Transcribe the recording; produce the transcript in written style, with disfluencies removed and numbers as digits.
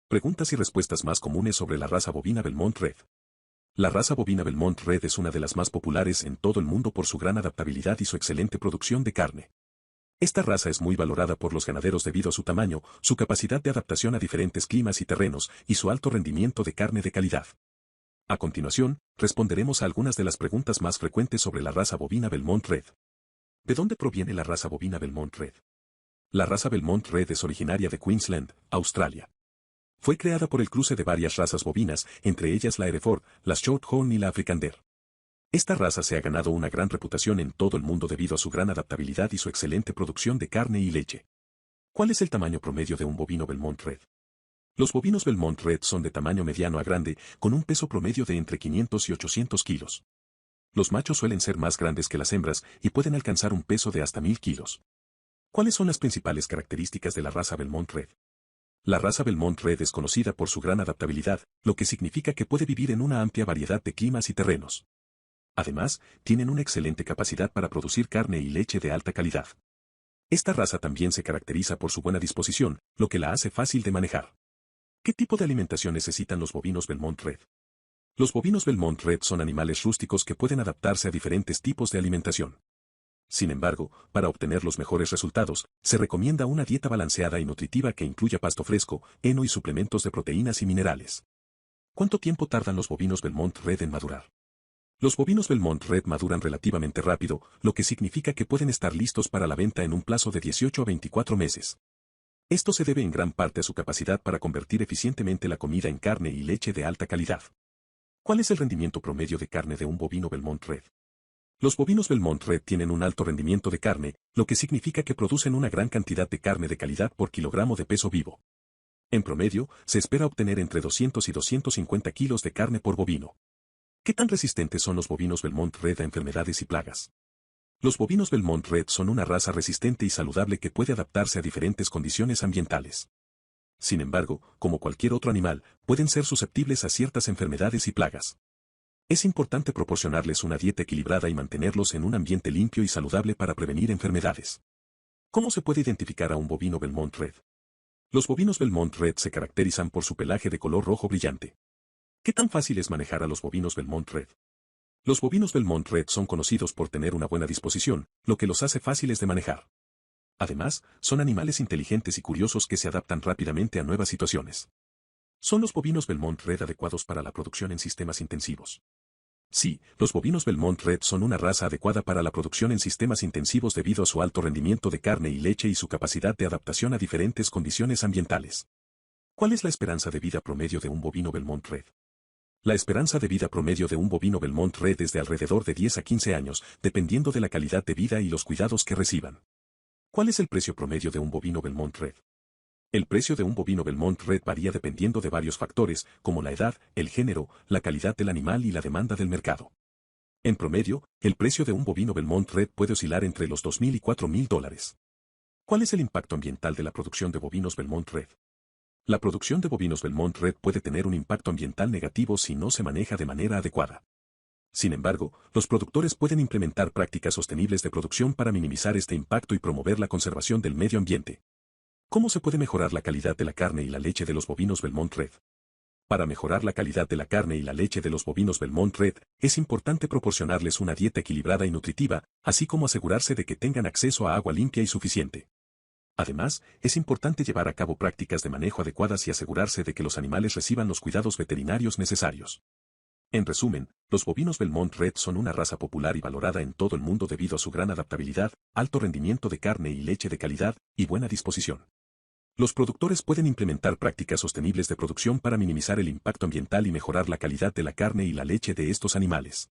Preguntas y respuestas más comunes sobre la raza bovina Belmont Red. La raza bovina Belmont Red es una de las más populares en todo el mundo por su gran adaptabilidad y su excelente producción de carne. Esta raza es muy valorada por los ganaderos debido a su tamaño, su capacidad de adaptación a diferentes climas y terrenos, y su alto rendimiento de carne de calidad. A continuación, responderemos a algunas de las preguntas más frecuentes sobre la raza bovina Belmont Red. ¿De dónde proviene la raza bovina Belmont Red? La raza Belmont Red es originaria de Queensland, Australia. Fue creada por el cruce de varias razas bovinas, entre ellas la Hereford, la Shorthorn y la Afrikaner. Esta raza se ha ganado una gran reputación en todo el mundo debido a su gran adaptabilidad y su excelente producción de carne y leche. ¿Cuál es el tamaño promedio de un bovino Belmont Red? Los bovinos Belmont Red son de tamaño mediano a grande, con un peso promedio de entre 500 y 800 kilos. Los machos suelen ser más grandes que las hembras y pueden alcanzar un peso de hasta 1000 kilos. ¿Cuáles son las principales características de la raza Belmont Red? La raza Belmont Red es conocida por su gran adaptabilidad, lo que significa que puede vivir en una amplia variedad de climas y terrenos. Además, tienen una excelente capacidad para producir carne y leche de alta calidad. Esta raza también se caracteriza por su buena disposición, lo que la hace fácil de manejar. ¿Qué tipo de alimentación necesitan los bovinos Belmont Red? Los bovinos Belmont Red son animales rústicos que pueden adaptarse a diferentes tipos de alimentación. Sin embargo, para obtener los mejores resultados, se recomienda una dieta balanceada y nutritiva que incluya pasto fresco, heno y suplementos de proteínas y minerales. ¿Cuánto tiempo tardan los bovinos Belmont Red en madurar? Los bovinos Belmont Red maduran relativamente rápido, lo que significa que pueden estar listos para la venta en un plazo de 18 a 24 meses. Esto se debe en gran parte a su capacidad para convertir eficientemente la comida en carne y leche de alta calidad. ¿Cuál es el rendimiento promedio de carne de un bovino Belmont Red? Los bovinos Belmont Red tienen un alto rendimiento de carne, lo que significa que producen una gran cantidad de carne de calidad por kilogramo de peso vivo. En promedio, se espera obtener entre 200 y 250 kilos de carne por bovino. ¿Qué tan resistentes son los bovinos Belmont Red a enfermedades y plagas? Los bovinos Belmont Red son una raza resistente y saludable que puede adaptarse a diferentes condiciones ambientales. Sin embargo, como cualquier otro animal, pueden ser susceptibles a ciertas enfermedades y plagas. Es importante proporcionarles una dieta equilibrada y mantenerlos en un ambiente limpio y saludable para prevenir enfermedades. ¿Cómo se puede identificar a un bovino Belmont Red? Los bovinos Belmont Red se caracterizan por su pelaje de color rojo brillante. ¿Qué tan fácil es manejar a los bovinos Belmont Red? Los bovinos Belmont Red son conocidos por tener una buena disposición, lo que los hace fáciles de manejar. Además, son animales inteligentes y curiosos que se adaptan rápidamente a nuevas situaciones. ¿Son los bovinos Belmont Red adecuados para la producción en sistemas intensivos? Sí, los bovinos Belmont Red son una raza adecuada para la producción en sistemas intensivos debido a su alto rendimiento de carne y leche y su capacidad de adaptación a diferentes condiciones ambientales. ¿Cuál es la esperanza de vida promedio de un bovino Belmont Red? La esperanza de vida promedio de un bovino Belmont Red es de alrededor de 10 a 15 años, dependiendo de la calidad de vida y los cuidados que reciban. ¿Cuál es el precio promedio de un bovino Belmont Red? El precio de un bovino Belmont Red varía dependiendo de varios factores, como la edad, el género, la calidad del animal y la demanda del mercado. En promedio, el precio de un bovino Belmont Red puede oscilar entre los $2,000 y $4,000. ¿Cuál es el impacto ambiental de la producción de bovinos Belmont Red? La producción de bovinos Belmont Red puede tener un impacto ambiental negativo si no se maneja de manera adecuada. Sin embargo, los productores pueden implementar prácticas sostenibles de producción para minimizar este impacto y promover la conservación del medio ambiente. ¿Cómo se puede mejorar la calidad de la carne y la leche de los bovinos Belmont Red? Para mejorar la calidad de la carne y la leche de los bovinos Belmont Red, es importante proporcionarles una dieta equilibrada y nutritiva, así como asegurarse de que tengan acceso a agua limpia y suficiente. Además, es importante llevar a cabo prácticas de manejo adecuadas y asegurarse de que los animales reciban los cuidados veterinarios necesarios. En resumen, los bovinos Belmont Red son una raza popular y valorada en todo el mundo debido a su gran adaptabilidad, alto rendimiento de carne y leche de calidad, y buena disposición. Los productores pueden implementar prácticas sostenibles de producción para minimizar el impacto ambiental y mejorar la calidad de la carne y la leche de estos animales.